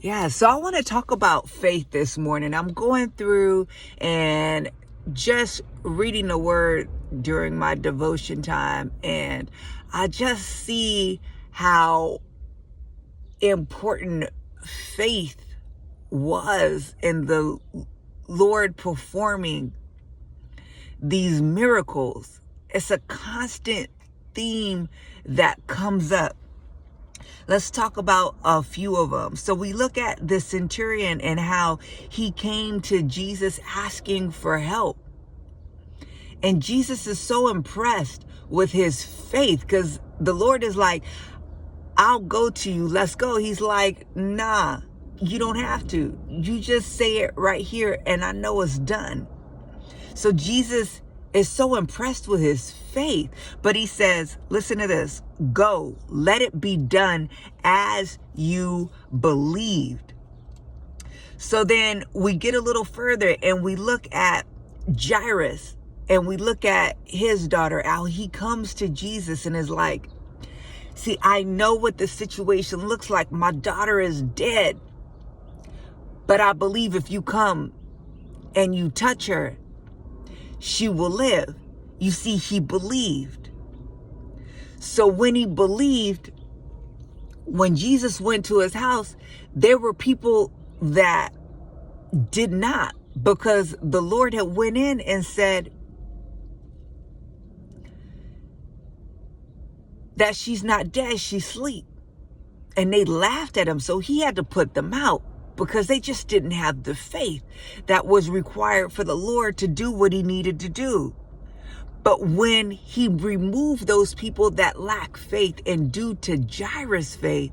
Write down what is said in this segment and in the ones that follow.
Yeah, so I want to talk about faith this morning. I'm going through and just reading the word during my devotion time, and I just see how important faith was in the Lord performing these miracles. It's a constant theme that comes up. Let's talk about a few of them. So we look at the centurion and how he came to Jesus asking for help. And Jesus is so impressed with his faith because the Lord is like, I'll go to you. Let's go. He's like, nah, you don't have to. You just say it right here and I know it's done. So Jesus is so impressed with his faith, but he says, listen to this, go, let it be done as you believed. So then we get a little further and we look at Jairus and we look at his daughter, how he comes to Jesus and is like, see, I know what the situation looks like. My daughter is dead, but I believe if you come and you touch her, she will live. You see, he believed. So when he believed, when Jesus went to his house, there were people that did not, because the Lord had went in and said that she's not dead, she's asleep. And they laughed at him. So he had to put them out because they just didn't have the faith that was required for the Lord to do what he needed to do. But when he removed those people that lack faith, and due to Jairus' faith,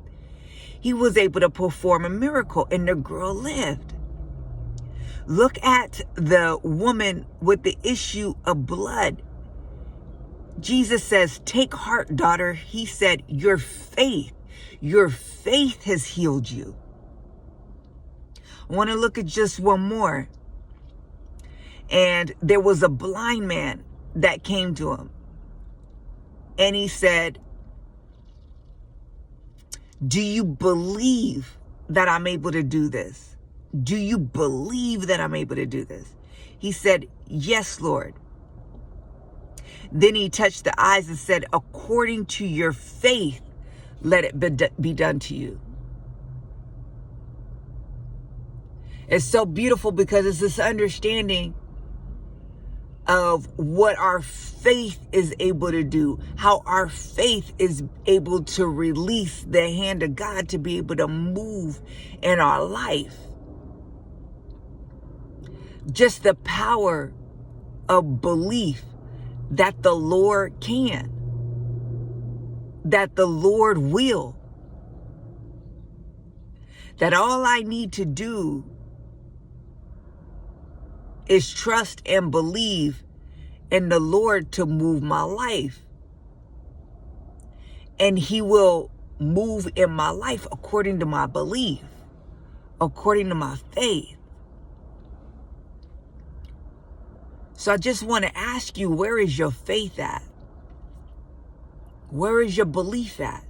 he was able to perform a miracle and the girl lived. Look at the woman with the issue of blood. Jesus says, take heart, daughter. He said, your faith has healed you. I want to look at just one more. And there was a blind man that came to him. And he said, do you believe that I'm able to do this? Do you believe that I'm able to do this? He said, yes, Lord. Then he touched the eyes and said, according to your faith, let it be done to you. It's so beautiful because it's this understanding of what our faith is able to do, how our faith is able to release the hand of God to be able to move in our life. Just the power of belief that the Lord can, that the Lord will, that all I need to do is trust and believe in the Lord to move my life. And he will move in my life according to my belief, according to my faith. So I just want to ask you, where is your faith at? Where is your belief at?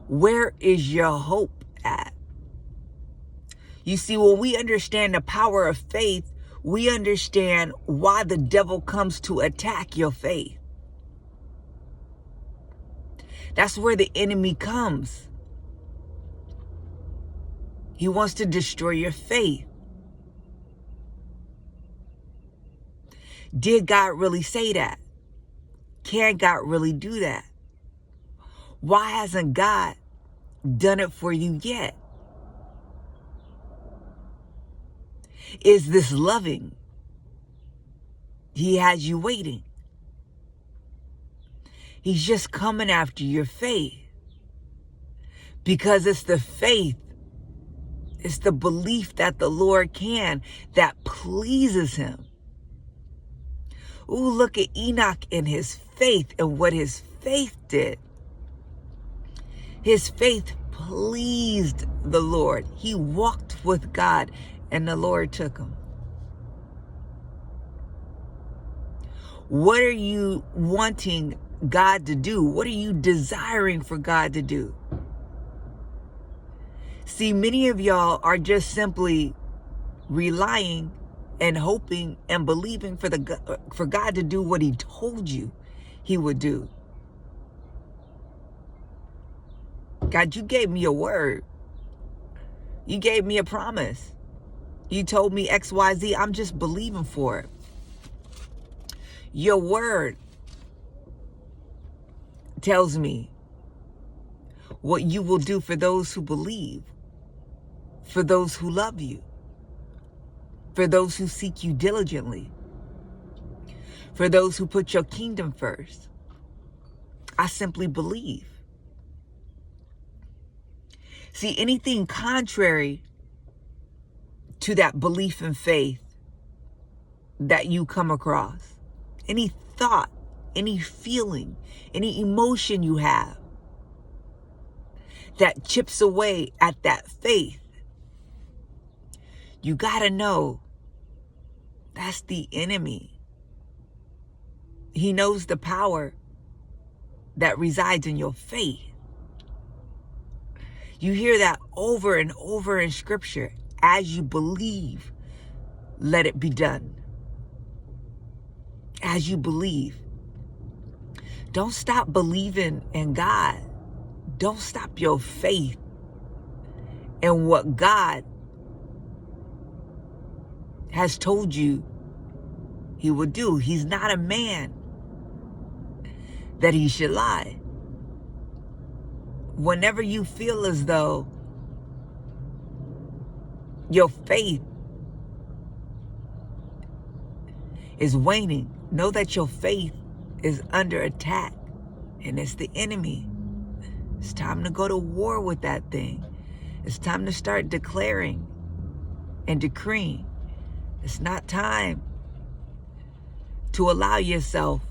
Where is your hope at? You see, when we understand the power of faith, we understand why the devil comes to attack your faith. That's where the enemy comes. He wants to destroy your faith. Did God really say that? Can God really do that? Why hasn't God done it for you yet? Is this loving? He has you waiting. He's just coming after your faith. Because it's the faith, it's the belief that the Lord can, that pleases him. Ooh, look at Enoch and his faith and what his faith did. His faith pleased the Lord. He walked with God and the Lord took him. What are you wanting God to do? What are you desiring for God to do? See, many of y'all are just simply relying and hoping and believing for God to do what he told you he would do. God, you gave me a word. You gave me a promise. You told me XYZ. I'm just believing for it. Your word tells me what you will do for those who believe, for those who love you, for those who seek you diligently, for those who put your kingdom first. I simply believe. See, anything contrary to that belief and faith that you come across, any thought, any feeling, any emotion you have that chips away at that faith, you got to know that's the enemy. He knows the power that resides in your faith. You hear that over and over in scripture. As you believe, let it be done. As you believe. Don't stop believing in God. Don't stop your faith in what God has told you he would do. He's not a man that he should lie. Whenever you feel as though your faith is waning, know that your faith is under attack, and it's the enemy. It's time to go to war with that thing. It's time to start declaring and decreeing. It's not time to allow yourself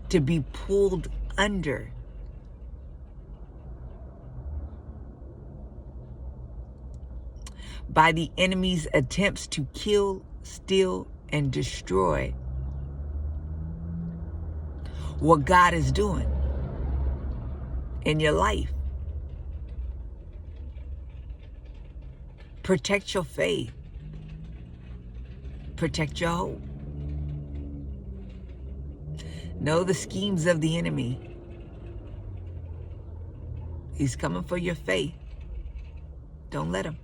to be pulled under. By the enemy's attempts to kill, steal, and destroy what God is doing in your life. Protect your faith. Protect your hope. Know the schemes of the enemy. He's coming for your faith. Don't let him.